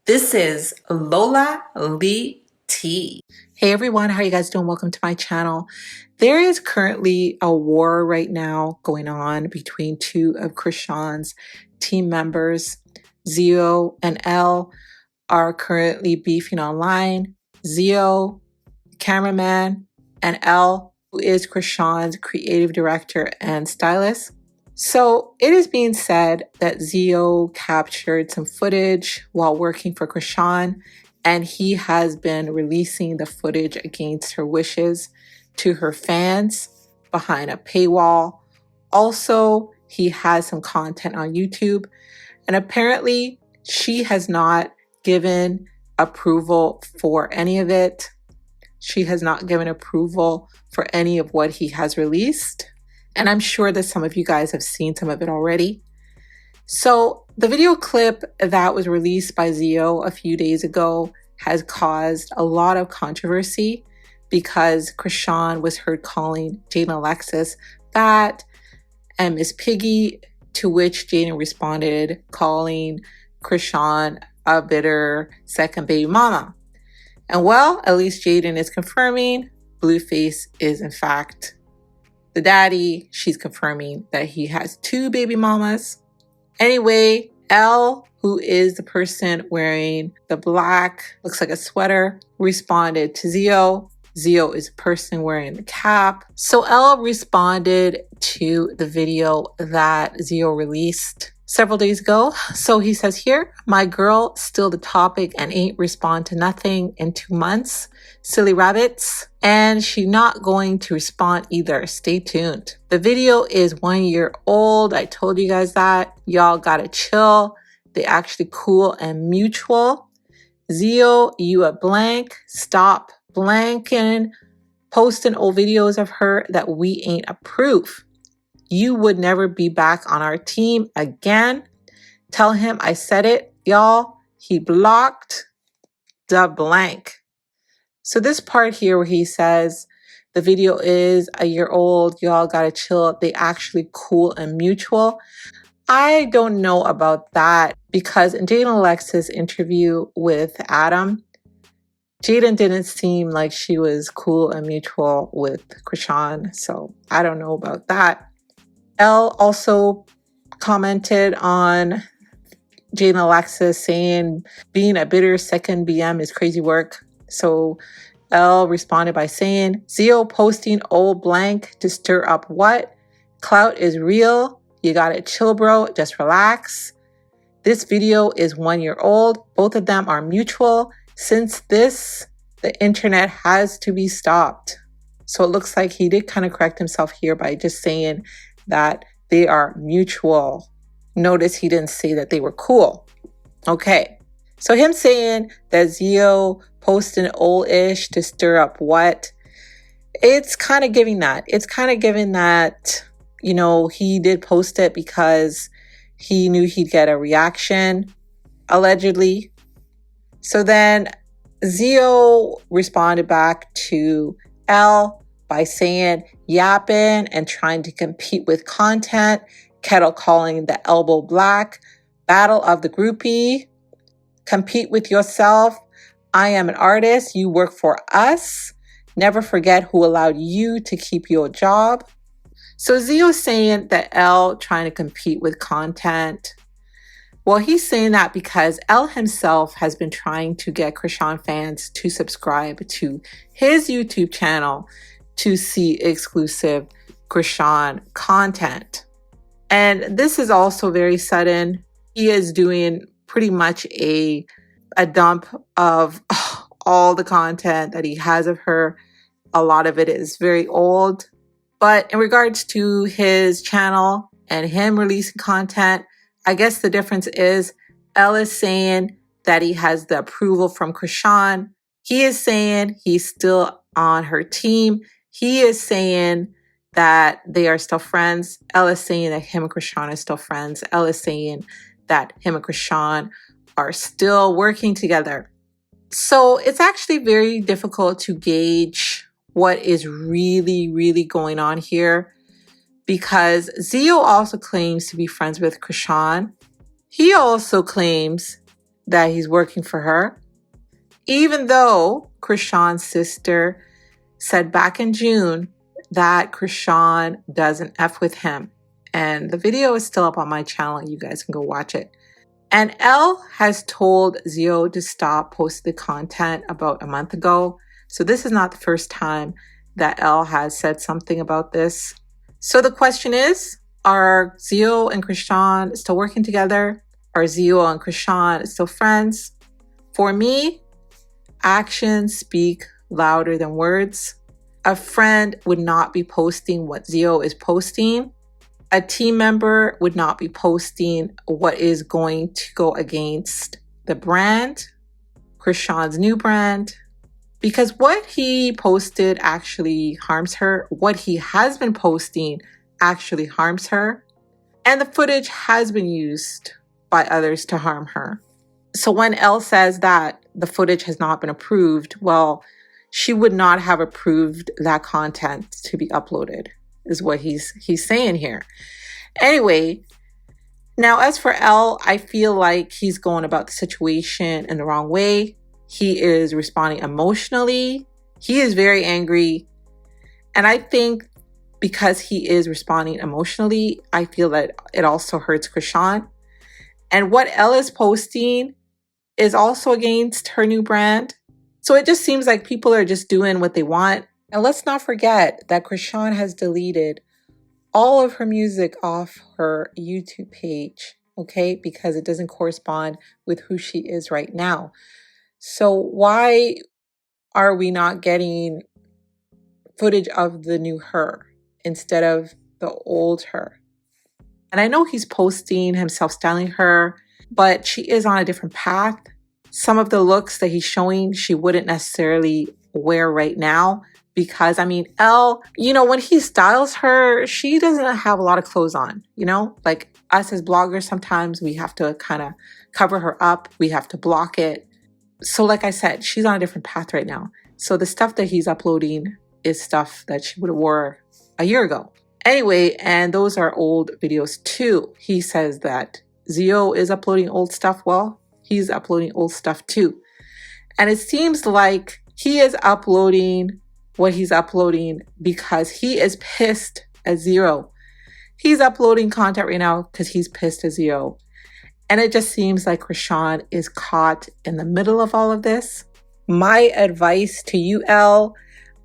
This is Lola Lee T. Hey everyone, how are you guys doing? Welcome to my channel. There is currently a war right now going on between two of Chrisean's team members. ZoeVert and Elle are currently beefing online. ZoeVert, cameraman, and Elle, who is Chrisean's creative director and stylist. So it is being said that ZoeVert captured some footage while working for Chrisean, and he has been releasing the footage against her wishes to her fans behind a paywall. Also, he has some content on YouTube, and apparently she has not given approval for any of it. She has not given approval for any of what he has released. And I'm sure that some of you guys have seen some of it already. So the video clip that was released by ZoeVert a few days ago has caused a lot of controversy because Chrisean was heard calling Jaden Alexis fat and Miss Piggy, to which Jaden responded calling Chrisean a bitter second baby mama. And well, at least Jaden is confirming BlueFace is in fact the daddy. She's confirming that he has two baby mamas. Anyway, Elle, who is the person wearing the black, looks like a sweater, responded to ZoeVert. ZoeVert is the person wearing the cap. So Elle responded to the video that ZoeVert released several days ago. So he says here, my girl still the topic and ain't respond to nothing in 2 months. Silly rabbits. And she not going to respond either. Stay tuned. The video is 1 year old. I told you guys that. Y'all gotta chill. They actually cool and mutual. ZoeVert, you a blank. Stop blanking. Posting old videos of her that we ain't approve. You would never be back on our team again. Tell him I said it, y'all. He blocked the blank. So this part here where he says the video is 1 year old, y'all gotta chill. They actually cool and mutual. I don't know about that because in Jaden Alexis' interview with Adam, Jaden didn't seem like she was cool and mutual with Chrisean. So I don't know about that. Elle also commented on Jaden Alexis saying being a bitter second BM is crazy work. So Elle responded by saying, ZoeVert posting old blank to stir up what? Clout is real. You gotta chill, bro. Just relax. This video is 1 year old. Both of them are mutual. Since this, the internet has to be stopped. So it looks like he did kind of correct himself here by just saying that they are mutual. Notice he didn't say that they were cool. Okay. So him saying that ZoeVert posting old-ish to stir up what? It's kind of giving that. It's kind of giving that, you know, he did post it because he knew he'd get a reaction, allegedly. So then ZoeVert responded back to Elle by saying yapping and trying to compete with content, kettle calling the elbow black, battle of the groupie, compete with yourself. I am an artist. You work for us. Never forget who allowed you to keep your job. So ZoeVert saying that Elle trying to compete with content. Well, he's saying that because Elle himself has been trying to get Chrisean fans to subscribe to his YouTube channel to see exclusive Chrisean content. And this is also very sudden. He is doing pretty much a dump of all the content that he has of her. A lot of it is very old. But in regards to his channel and him releasing content, I guess the difference is Elle is saying that he has the approval from Chrisean. He is saying he's still on her team. He is saying that they are still friends. Elle is saying that him and Chrisean are still friends. Elle is saying that him and Chrisean are still working together. So it's actually very difficult to gauge what is really going on here, because ZoeVert also claims to be friends with Chrisean. He also claims that he's working for her, even though Chrisean's sister said back in June that Chrisean doesn't F with him. And the video is still up on my channel. You guys can go watch it. And Elle has told Zoe to stop posting the content about a month ago. So this is not the first time that Elle has said something about this. So the question is, are Zoe and Chrisean still working together? Are Zoe and Chrisean still friends? For me, actions speak louder than words. A friend would not be posting what Zoe is posting. A team member would not be posting what is going to go against the brand, Chrisean's new brand, because what he posted actually harms her. What he has been posting actually harms her. And the footage has been used by others to harm her. So when Elle says that the footage has not been approved, well, she would not have approved that content to be uploaded, is what he's saying here. Anyway, now as for Elle, I feel like he's going about the situation in the wrong way. He is responding emotionally. He is very angry. And I think because he is responding emotionally, I feel that it also hurts Chrisean. And what Elle is posting is also against her new brand. So it just seems like people are just doing what they want. And let's not forget that Chrisean has deleted all of her music off her YouTube page, okay? Because it doesn't correspond with who she is right now. So why are we not getting footage of the new her instead of the old her? And I know he's posting himself styling her, but she is on a different path. Some of the looks that he's showing, she wouldn't necessarily wear right now because, I mean, Elle, you know, when he styles her, she doesn't have a lot of clothes on, you know? Like us as bloggers, sometimes we have to kind of cover her up. We have to block it. So like I said, she's on a different path right now. So the stuff that he's uploading is stuff that she would have wore a year ago. Anyway, and those are old videos too. He says that Zoe is uploading old stuff. Well, he's uploading old stuff too. And it seems like he is uploading what he's uploading because he is pissed at Zoe. He's uploading content right now because he's pissed at Zoe. And it just seems like Chrisean is caught in the middle of all of this. My advice to you, Elle,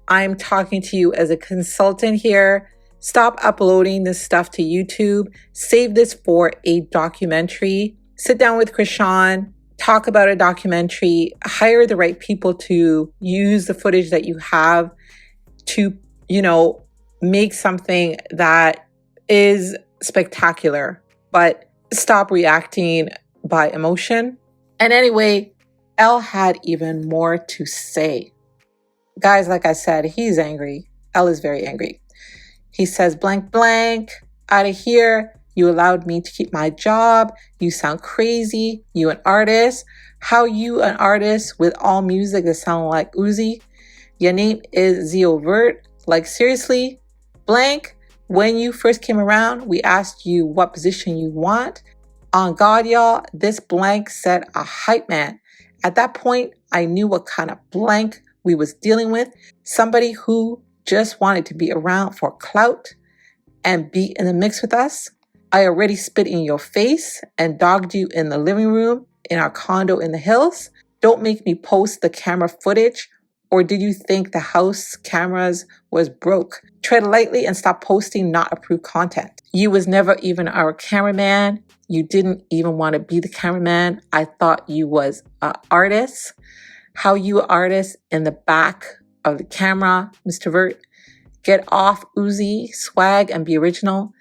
I'm talking to you as a consultant here. Stop uploading this stuff to YouTube. Save this for a documentary. Sit down with Chrisean, talk about a documentary, hire the right people to use the footage that you have to, you know, make something that is spectacular, but stop reacting by emotion. And anyway, Elle had even more to say. Guys, like I said, he's angry. Elle is very angry. He says, blank, blank, out of here. You allowed me to keep my job. You sound crazy. You an artist. How you an artist with all music that sound like Uzi? Your name is ZoeVert. Like seriously? Blank, when you first came around, we asked you what position you want. On God, y'all, this blank said a hype man. At that point, I knew what kind of blank we was dealing with. Somebody who just wanted to be around for clout and be in the mix with us. I already spit in your face and dogged you in the living room in our condo in the hills. Don't make me post the camera footage. Or did you think the house cameras was broke? Tread lightly and stop posting not approved content. You was never even our cameraman. You didn't even want to be the cameraman. I thought you was an artist. How you an artist in the back of the camera, Mr. Vert. Get off Uzi, swag, and be original.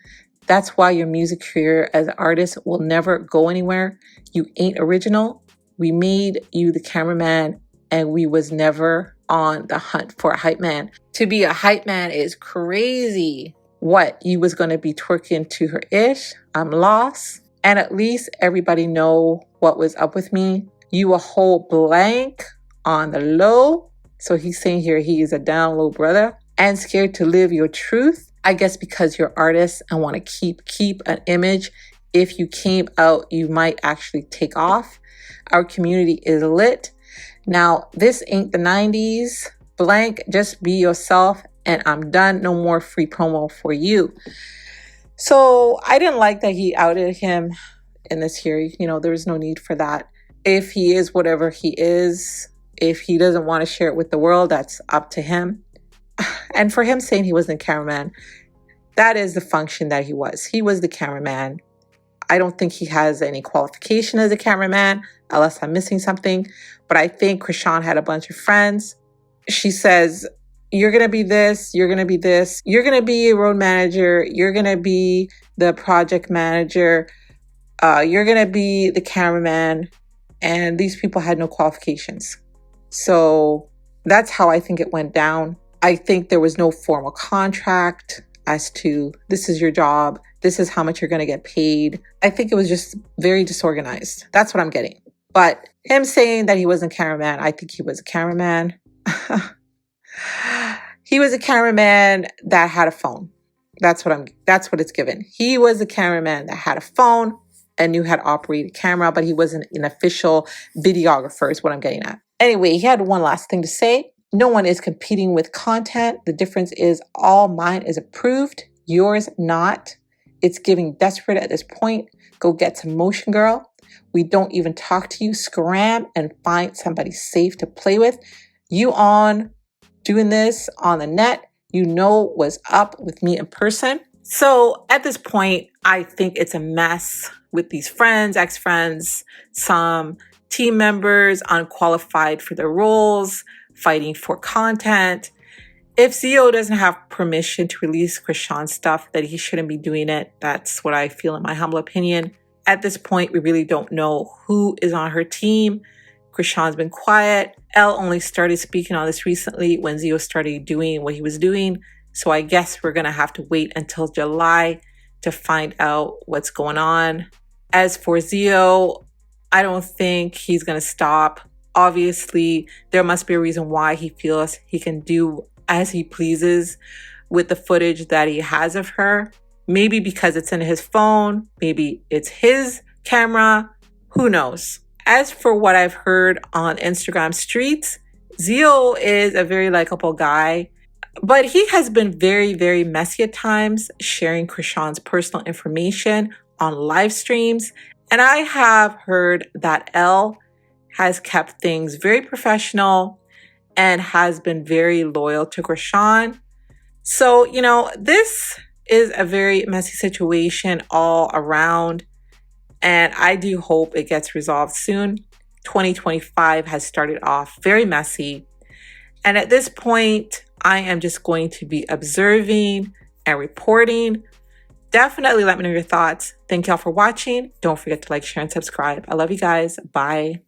That's why your music career as an artist will never go anywhere. You ain't original. We made you the cameraman and we was never on the hunt for a hype man. To be a hype man is crazy. What, you was gonna be twerking to her ish? I'm lost. And at least everybody know what was up with me. You a whole blank on the low. So he's saying here he is a down low brother and scared to live your truth. I guess because you're artists and want to keep an image if you came out, you might actually take off. Our community is lit. Now, this ain't the 90s. Blank, just be yourself and I'm done. No more free promo for you. So I didn't like that he outed him in this here. You know, there was no need for that. If he is whatever he is, if he doesn't want to share it with the world, that's up to him. And for him saying he wasn't a cameraman, that is the function that he was. He was the cameraman. I don't think he has any qualification as a cameraman, unless I'm missing something. But I think Chrisean had a bunch of friends. She says, you're going to be this, you're going to be this, you're going to be a road manager, you're going to be the project manager, you're going to be the cameraman. And these people had no qualifications. So that's how I think it went down. I think there was no formal contract as to this is your job, this is how much you're going to get paid. I think it was just very disorganized. That's what I'm getting. But him saying that he wasn't a cameraman, I think he was a cameraman. He was a cameraman that had a phone. That's what it's given. He was a cameraman that had a phone and knew how to operate a camera, but he wasn't an official videographer is what I'm getting at. Anyway, he had one last thing to say. No one is competing with content. The difference is all mine is approved, yours not. It's giving desperate at this point. Go get some motion, girl. We don't even talk to you. Scram and find somebody safe to play with. You on doing this on the net, you know what's up with me in person. So at this point, I think it's a mess with these friends, ex-friends, some team members unqualified for their roles, fighting for content. If Zeo doesn't have permission to release Chrisean's stuff, that he shouldn't be doing it. That's what I feel in my humble opinion. At this point, we really don't know who is on her team. Chrisean's been quiet. Elle only started speaking on this recently when Zeo started doing what he was doing. So I guess we're going to have to wait until July to find out what's going on. As for Zeo, I don't think he's going to stop. Obviously, there must be a reason why he feels he can do as he pleases with the footage that he has of her. Maybe because it's in his phone. Maybe it's his camera. Who knows? As for what I've heard on Instagram streets, Zeo is a very likable guy, but he has been very, very messy at times, sharing Chrisean's personal information on live streams. And I have heard that Elle has kept things very professional and has been very loyal to Chrisean. So, you know, this is a very messy situation all around. And I do hope it gets resolved soon. 2025 has started off very messy. And at this point, I am just going to be observing and reporting. Definitely let me know your thoughts. Thank y'all for watching. Don't forget to like, share, and subscribe. I love you guys. Bye.